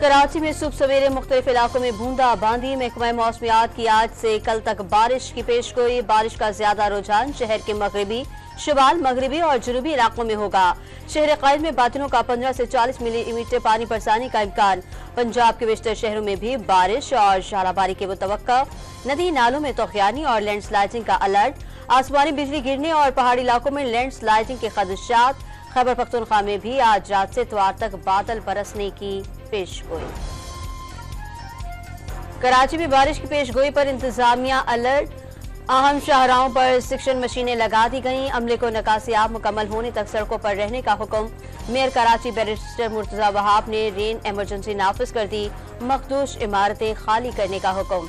कराची में सुबह सवेरे मुख्तलिफ इलाकों में बूंदाबांदी। महकमा मौसमियात की आज से कल तक बारिश की पेशगोई। बारिश का ज्यादा रुझान शहर के मगरबी, शुमाल मगरबी और जनूबी इलाकों में होगा। शहर कायद में बातिनों का 15 से 40 मिलीमीटर पानी बरसाने का इम्कान। पंजाब के बेशतर शहरों में भी बारिश और शालाबारी के मुतवक्का। नदी नालों में तोगयानी और लैंडस्लाइडिंग का अलर्ट। आसमानी बिजली गिरने और पहाड़ी इलाकों में लैंडस्लाइडिंग के खदशात। खैबर पख्तूनख्वा में भी आज रात से इतवार तक बादल बरसने की पेशगोई। कराची में बारिश की पेशगोई पर इंतजामिया अलर्ट। अहम शाहराहों पर सिक्शन मशीनें लगा दी गईं। अमले को नकासियाब मुकम्मल होने तक सड़कों पर रहने का हुक्म। मेयर कराची बैरिस्टर मुर्तजा वहाब ने रेन इमरजेंसी नाफिज कर दी। मखदूश इमारतें खाली करने का हुक्म।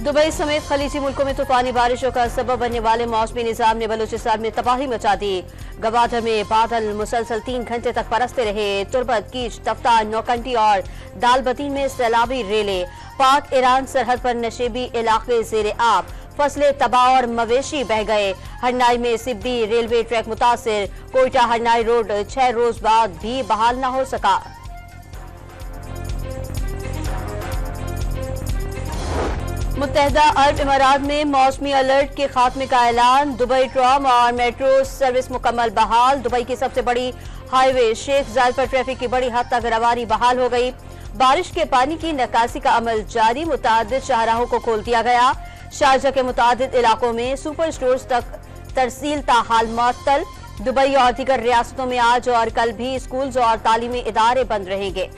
दुबई समेत खलीजी मुल्कों में तूफानी बारिशों का सबब बनने वाले मौसमी निजाम ने बलूचिस्तान में तबाही मचा दी। गवादर में बादल मुसलसल 3 घंटे तक बरसते रहे। तुर्बत, कीच, तफ्ता, नौकंटी और दालबतीन में सैलाबी रेले। पाक ईरान सरहद पर नशेबी इलाके ज़ेरे आब। फसलें तबाह और मवेशी बह गए। हरनाई में सिब्बी रेलवे ट्रैक मुतासिर। कोयटा हरनाई रोड 6 रोज बाद भी बहाल न हो सका। मुत्तहदा अरब इमारात में मौसमी अलर्ट के खात्मे का ऐलान। दुबई ट्राम और मेट्रो सर्विस मुकम्मल बहाल। दुबई की सबसे बड़ी हाईवे शेख जायद पर ट्रैफिक की बड़ी हद तक रवानी बहाल हो गई। बारिश के पानी की निकासी का अमल जारी। मुतादिद शाहराहों को खोल दिया गया। शारजा के मुतादिद इलाकों में सुपर स्टोर्स तक तरसील ताहाल मअतल। दुबई और दीगर रियासतों में आज और कल भी स्कूल्स और तालीमी इदारे बंद रहेंगे।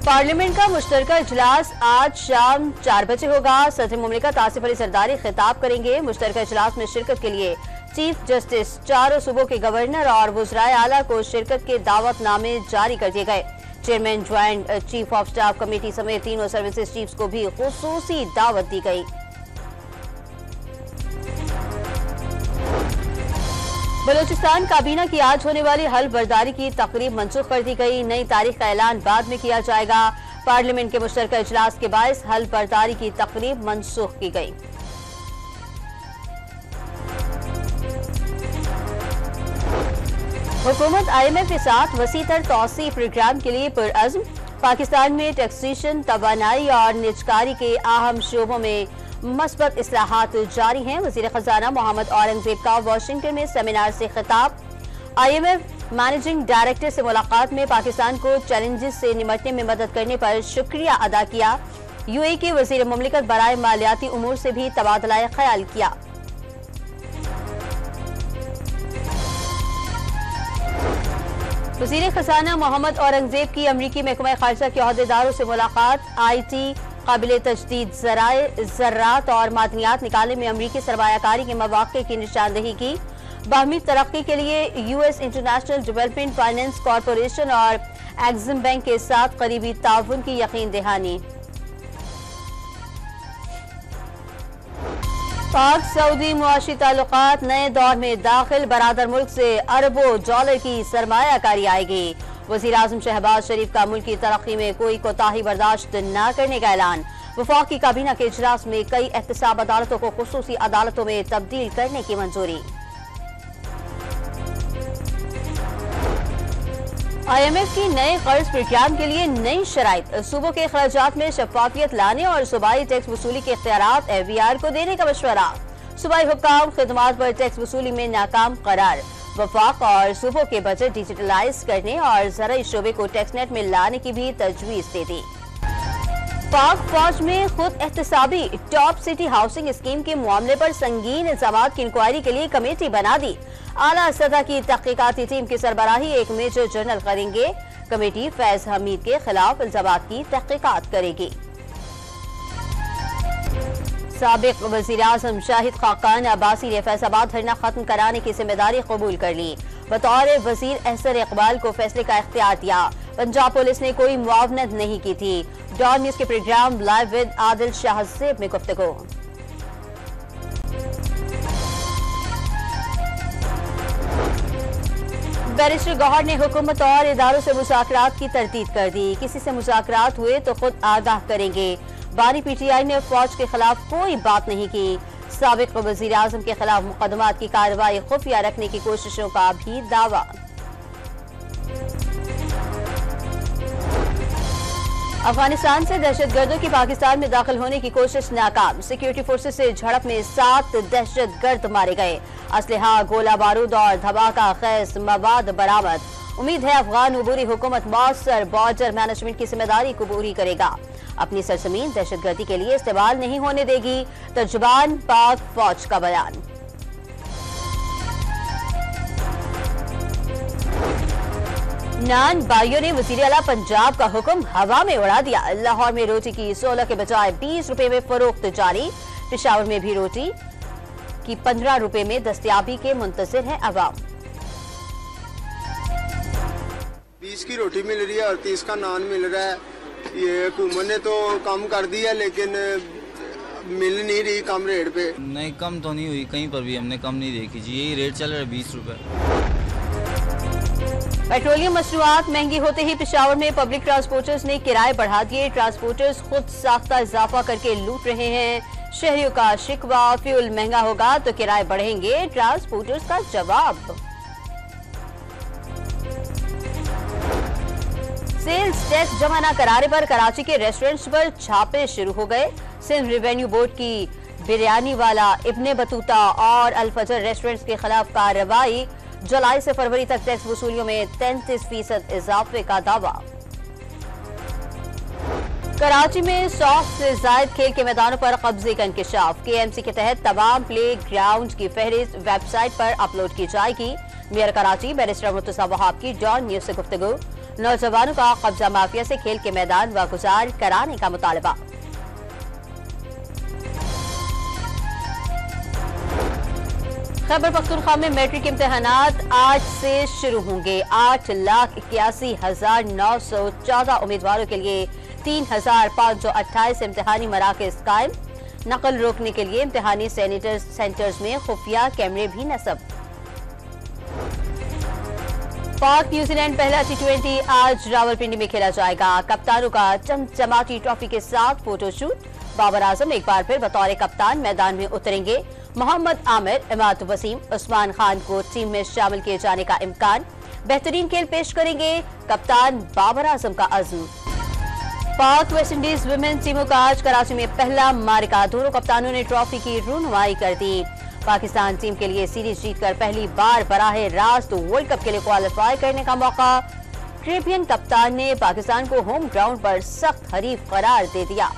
पार्लियामेंट का मुश्तरका इजलास आज शाम 4 बजे होगा। सदर मुमलिकत आसिफ अली जरदारी खिताब करेंगे। मुश्तरका इजलास में शिरकत के लिए चीफ जस्टिस, चारों सूबों के गवर्नर और वुज़राए आला को शिरकत के दावतनामे जारी कर दिए गए। Chairman, joint chief of staff committee समेत तीनों सर्विसेज चीफ्स को भी खुसूसी दावत दी गई। बलूचिस्तान काबीना की आज होने वाली हल बर्दारी की तकरीब मंसूख कर दी गई। नई तारीख का ऐलान बाद में किया जाएगा। पार्लियामेंट के मुश्तरका इजलास के बायस हल बर्दारी की तकरीब मंसूख की गई। हुकूमत IMF के साथ वसीतर तौसी प्रोग्राम के लिए पुरअज़्म। पाकिस्तान में टैक्सेशन, तवानाई और निजकारी के अहम शोबों में मस्बत इस्लाहात जारी हैं। वज़ीर खजाना मोहम्मद औरंगजेब का वाशिंगटन में सेमिनार से खिताब। IMF मैनेजिंग डायरेक्टर से मुलाकात में पाकिस्तान को चैलेंजेस से निपटने में मदद करने पर शुक्रिया अदा किया। UAE के वज़ीर मुमलिकत बराए मालियाती उमूर से भी तबादला ख्याल किया। वज़ीर खजाना मोहम्मद औरंगजेब की अमरीकी महकमा खारजा के अहदेदारों से मुलाकात। IT, काबिल तजदीद ज़रात और मादनियात निकालने में अमरीकी सरमायाकारी के मौक़े की निशानदही की। बाहमी तरक्की के लिए US international development finance corporation और एक्सिम बैंक के साथ करीबी ताउन की यकीन दहानी। पाक सऊदी मुआशी ताल्लुकात नए दौर में दाखिल। बरादर मुल्क से अरबों डॉलर की सरमायाकारी आएगी। वज़ीर आज़म शहबाज शरीफ का मुल्क की तरक्की में कोई कोताही बर्दाश्त न करने का ऐलान। वफाकी काबीना के इजलास में कई एहतसाब अदालतों को खुसूसी अदालतों में तब्दील करने की मंजूरी। IMF की नए कर्ज प्रोग्राम के लिए नई शराइत। सूबों के अखराजात में शफाफियत लाने और सूबाई टैक्स वसूली के इख्तियारात FBR को देने का मशवरा। सूबाई हुक्काम खिदमात पर टैक्स वसूली में नाकाम करार। वफाक और सूबों के बजट डिजिटलाइज करने और ज़राई शोबे को टैक्सनेट में लाने की भी तजवीज़ दे दी। पाक फौज में खुद एहतसाबी टॉप सिटी हाउसिंग स्कीम के मामले पर संगीन इल्जामात की इंक्वायरी के लिए कमेटी बना दी। आला सतह की तहकीकाती टीम की सरबराही एक मेजर जनरल करेंगे। कमेटी फैज हमीद के खिलाफ इल्जामात की तहकीकात करेगी। साबिक वज़ीर आज़म शाहिद खाकान अब्बासी ने फैसलाबाद धरना खत्म कराने की जिम्मेदारी कबूल कर ली। बतौर वज़ीर एहसन इकबाल को फैसले का इख्तियार दिया। पंजाब पुलिस ने कोई मुआवनत नहीं की थी। डॉन न्यूज़ के program live with Adil Shahzeb में गुफ्तगू। बैरिस्टर गौहर ने हुकूमत और इदारों से मुज़ाकरात की तरतीब कर दी। किसी से मुज़ाकरात हुए तो खुद आगाह करेंगे। बानी PTI ने फौज के खिलाफ कोई बात नहीं की। साबिक वजीर आजम के खिलाफ मुकदमात की कार्रवाई खुफिया रखने की कोशिशों का भी दावा। अफगानिस्तान से दहशतगर्दों की पाकिस्तान में दाखिल होने की कोशिश नाकाम। सिक्योरिटी फोर्सेस से झड़प में 7 दहशतगर्द मारे गए। असलहा, गोला बारूद और धमाका खेज मवाद बरामद। उम्मीद है अफगान अबूरी हुकूमत मौसर बॉर्डर मैनेजमेंट की जिम्मेदारी को पूरी करेगा। अपनी सरजमीन दहशतगर्दी के लिए इस्तेमाल नहीं होने देगी। तर्जुबान पाक फौज का बयान। नान भाइयों ने वजीर आला पंजाब का हुक्म हवा में उड़ा दिया। लाहौर में रोटी की 16 के बजाय 20 रुपए में फरोख्त जारी। पेशावर में भी रोटी की 15 रुपए में दस्तयाबी के मुंतजिर है अवाम। 20 की रोटी मिल रही है और 30 का नान मिल रहा है। ये हुकूमत ने तो कम कर दिया लेकिन मिल नहीं रही कम रेट पे। नहीं, कम तो नहीं हुई, कहीं पर भी हमने कम नहीं देखी जी। यही रेट चल रहा है 20 रुपए। पेट्रोलियम मसनूआत महंगी होते ही पेशावर में पब्लिक ट्रांसपोर्टर्स ने किराए बढ़ा दिए। ट्रांसपोर्टर्स खुद साख्ता इजाफा करके लूट रहे हैं। शहरियों का शिकवा, फ्यूल महंगा होगा तो किराए बढ़ेंगे। ट्रांसपोर्टर्स का जवाब। सेल्स टैक्स जमा न कराने पर कराची के रेस्टोरेंट्स पर छापे शुरू हो गए। सिंध रेवेन्यू बोर्ड की बिरयानी वाला, इब्ने बतूता और अल-फजर रेस्टोरेंट्स के खिलाफ कार्रवाई। जुलाई से फरवरी तक टैक्स वसूलियों में 33% इजाफे का दावा। कराची में 100 से ज्यादा खेल के मैदानों पर कब्जे का इंकशाफ। KMC के तहत तमाम प्ले ग्राउंड की फहरिस्त वेबसाइट पर अपलोड की जाएगी। मेयर कराची बैरिस्टर मुर्तजा वहाब की डॉन न्यूज से गुफ्तगू। नौजवानों का कब्जा माफिया से खेल के मैदान वागुजार कराने का मुतालबा। खैबर पख्तूनख्वा में मैट्रिक इम्तिहानात आज से शुरू होंगे। 8,81,914 उम्मीदवारों के लिए 3,528 इम्तिहानी मराकज कायम। नकल रोकने के लिए इम्तिहानी सेंटर्स में खुफिया कैमरे भी नस्ब। पाक न्यूजीलैंड पहला T20 आज रावलपिंडी में खेला जाएगा। कप्तानों का चमचमाती ट्रॉफी के साथ फोटोशूट। बाबर आजम एक बार फिर बतौर कप्तान मैदान में उतरेंगे। मोहम्मद आमिर, इमाद वसीम, उस्मान खान को टीम में शामिल किए जाने का इम्कान। बेहतरीन खेल पेश करेंगे कप्तान बाबर आजम का अज़्म। पाक वेस्टइंडीज वुमेन टीमों का आज कराची में पहला मारिका। दोनों कप्तानों ने ट्रॉफी की रुनवाई कर दी। पाकिस्तान टीम के लिए सीरीज जीतकर पहली बार बराहे रास्त वर्ल्ड कप के लिए क्वालिफाई करने का मौका। कैरेबियन कप्तान ने पाकिस्तान को होम ग्राउंड पर सख्त हरीफ करार दे दिया।